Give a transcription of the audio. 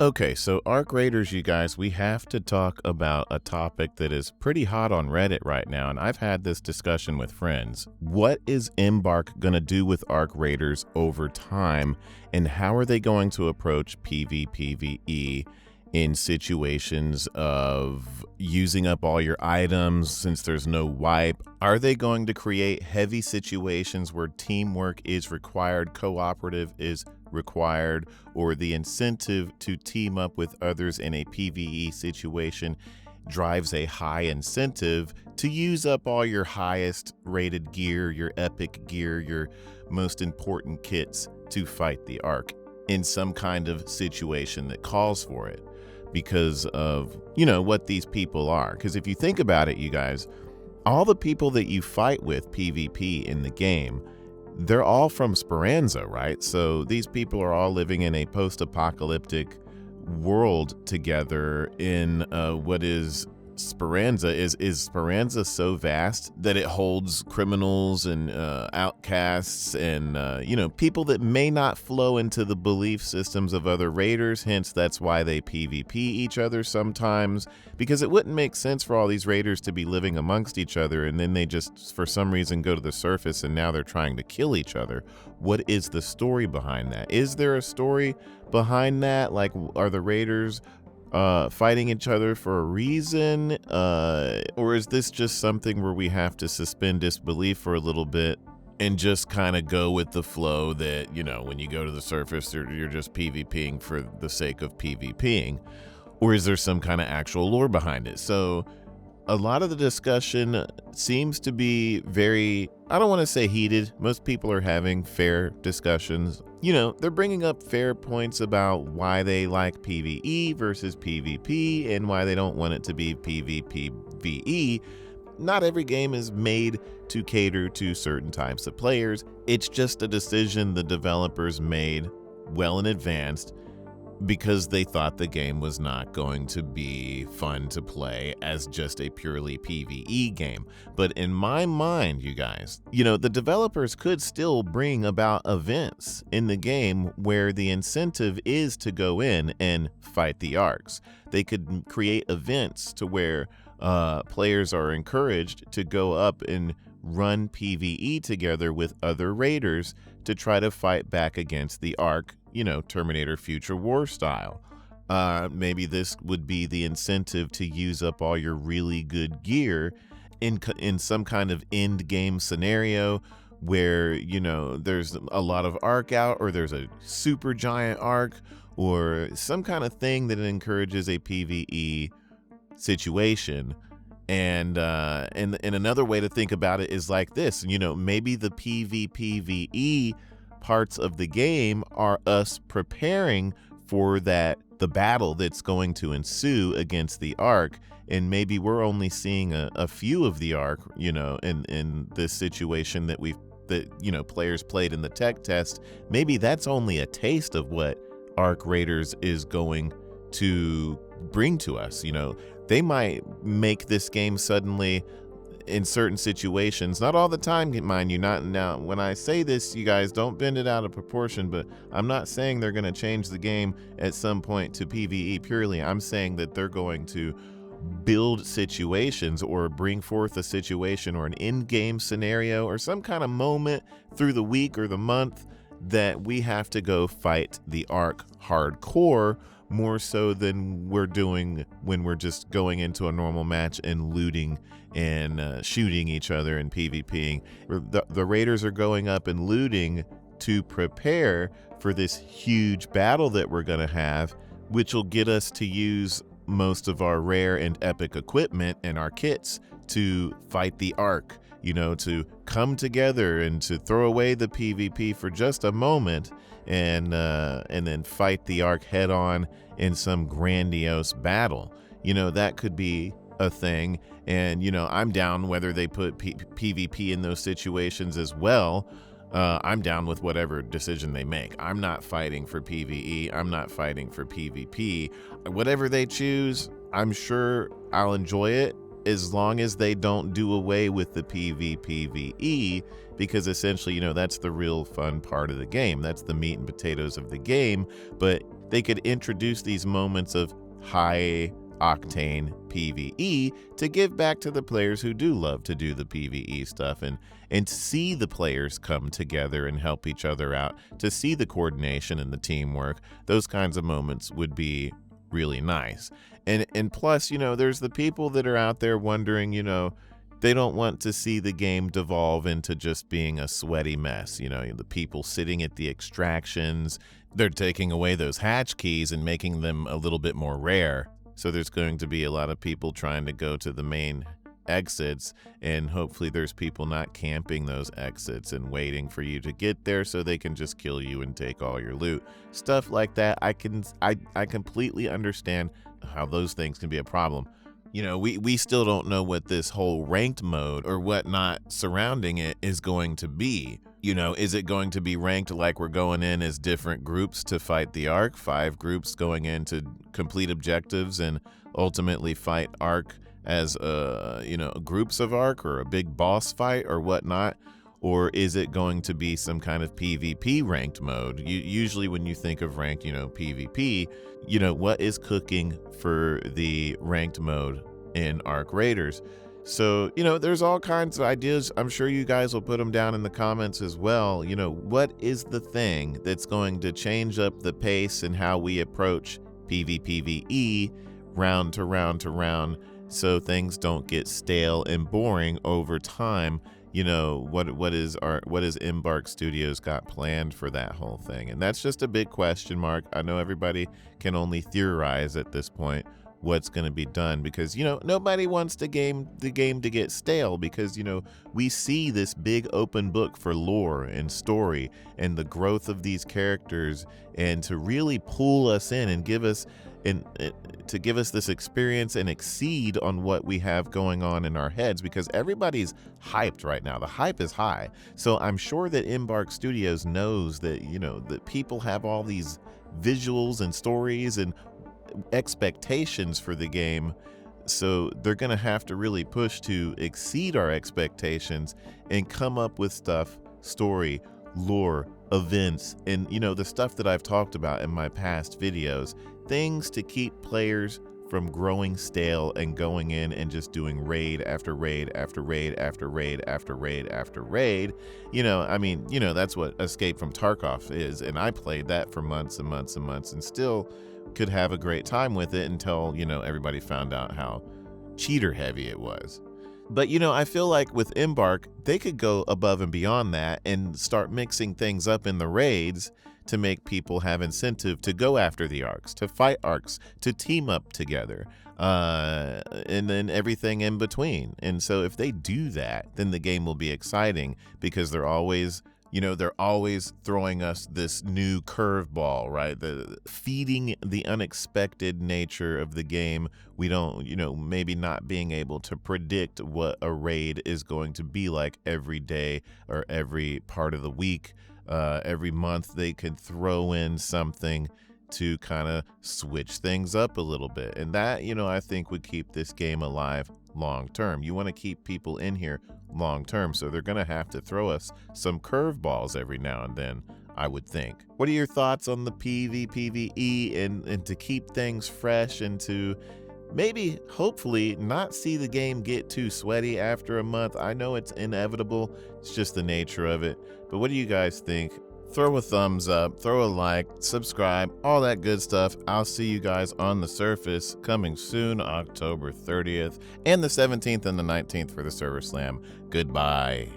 Okay, so Arc Raiders, you guys, we have to talk about a topic that is pretty hot on Reddit right now, and I've had this discussion with friends. What is Embark going to do with Arc Raiders over time, and how are they going to approach PvPvE in situations of using up all your items since there's no wipe? Are they going to create heavy situations where teamwork is required, cooperative is required, or the incentive to team up with others in a PvE situation drives a high incentive to use up all your highest rated gear, your epic gear, your most important kits to fight the Ark in some kind of situation that calls for it because of, what these people are. Because if you think about it, you guys, all the people that you fight with PvP in the game, they're all from Speranza, right? So these people are all living in a post-apocalyptic world together in what is Speranza. Is Speranza so vast that it holds criminals and outcasts and people that may not flow into the belief systems of other raiders? Hence, that's why they PvP each other sometimes, because it wouldn't make sense for all these raiders to be living amongst each other and then they just for some reason go to the surface and now they're trying to kill each other. What is the story behind that? Is there a story behind that? Like, are the raiders fighting each other for a reason, or is this just something where we have to suspend disbelief for a little bit and just kind of go with the flow that, when you go to the surface, you're just PvPing for the sake of PvPing, or is there some kind of actual lore behind it? So a lot of the discussion seems to be very, I don't want to say heated. Most people are having fair discussions. They're bringing up fair points about why they like PvE versus PvP and why they don't want it to be PvPvE. Not every game is made to cater to certain types of players. It's just a decision the developers made well in advance because they thought the game was not going to be fun to play as just a purely PvE game. But in my mind, you guys, the developers could still bring about events in the game where the incentive is to go in and fight the Arks. They could create events to where players are encouraged to go up and run PvE together with other raiders to try to fight back against the Ark, Terminator Future War style. Maybe this would be the incentive to use up all your really good gear in some kind of end game scenario where, there's a lot of Ark out, or there's a super giant Ark, or some kind of thing that encourages a PvE situation. And another way to think about it is like this, maybe the PvPvE parts of the game are us preparing for the battle that's going to ensue against the Ark. And maybe we're only seeing a few of the Ark, in this situation that players played in the tech test. Maybe that's only a taste of what Arc Raiders is going to bring to us. They might make this game suddenly in certain situations, not all the time, mind you, not now. When I say this, you guys, don't bend it out of proportion, but I'm not saying they're going to change the game at some point to PvE purely. I'm saying that they're going to build situations or bring forth a situation or an in-game scenario or some kind of moment through the week or the month that we have to go fight the Ark hardcore, more so than we're doing when we're just going into a normal match and looting and shooting each other and PvPing. The raiders are going up and looting to prepare for this huge battle that we're going to have, which will get us to use most of our rare and epic equipment and our kits to fight the Ark, to come together and to throw away the PvP for just a moment and then fight the Ark head on in some grandiose battle. That could be a thing. And, I'm down whether they put PvP in those situations as well. I'm down with whatever decision they make. I'm not fighting for PvE. I'm not fighting for PvP. Whatever they choose, I'm sure I'll enjoy it, as long as they don't do away with the PvPvE, because essentially, that's the real fun part of the game. That's the meat and potatoes of the game. But they could introduce these moments of high octane PvE to give back to the players who do love to do the PvE stuff, and see the players come together and help each other out, to see the coordination and the teamwork. Those kinds of moments would be really nice. And plus, you know, there's the people that are out there wondering, you know, they don't want to see the game devolve into just being a sweaty mess. You know, the people sitting at the extractions, they're taking away those hatch keys and making them a little bit more rare. So there's going to be a lot of people trying to go to the main exits, and hopefully there's people not camping those exits and waiting for you to get there so they can just kill you and take all your loot. Stuff like that, I completely understand how those things can be a problem. You know, we still don't know what this whole ranked mode or whatnot surrounding it is going to be. You know, is it going to be ranked like we're going in as different groups to fight the Ark, 5 groups going in to complete objectives and ultimately fight Ark as you know, groups of Ark, or a big boss fight or whatnot? Or is it going to be some kind of PvP ranked mode? Usually when you think of ranked, you know, PvP, you know, what is cooking for the ranked mode in Ark Raiders? So, you know, there's all kinds of ideas. I'm sure you guys will put them down in the comments as well. You know, what is the thing that's going to change up the pace and how we approach PvPvE round to round to round, so things don't get stale and boring over time? You know, what is Embark Studios got planned for that whole thing? And that's just a big question mark. I know everybody can only theorize at this point what's going to be done, because, you know, nobody wants the game to get stale, because, you know, we see this big open book for lore and story and the growth of these characters, and to really pull us in and give us to give us this experience and exceed on what we have going on in our heads, because everybody's hyped right now. The hype is high. So I'm sure that Embark Studios knows that, you know, that people have all these visuals and stories and expectations for the game. So they're going to have to really push to exceed our expectations and come up with stuff, story, lore, events, and, you know, the stuff that I've talked about in my past videos, things to keep players from growing stale and going in and just doing raid after raid after raid after raid after raid after raid. You know, I mean, you know, that's what Escape from Tarkov is, and I played that for months and months and months and still could have a great time with it until, you know, everybody found out how cheater heavy it was. But, you know, I feel like with Embark, they could go above and beyond that and start mixing things up in the raids to make people have incentive to go after the Arks, to fight Arks, to team up together, and then everything in between. And so if they do that, then the game will be exciting, because they're always, you know, they're always throwing us this new curveball, right? The feeding the unexpected nature of the game. We don't, you know, maybe not being able to predict what a raid is going to be like every day or every part of the week. Every month they could throw in something to kind of switch things up a little bit. And that, you know, I think would keep this game alive long term. You want to keep people in here long term, so they're going to have to throw us some curveballs every now and then, I would think. What are your thoughts on the PvPvE and to keep things fresh and to maybe, hopefully, not see the game get too sweaty after a month? I know it's inevitable. It's just the nature of it. But what do you guys think? Throw a thumbs up, throw a like, subscribe, all that good stuff. I'll see you guys on the surface coming soon, October 30th and the 17th and the 19th for the Server Slam. Goodbye.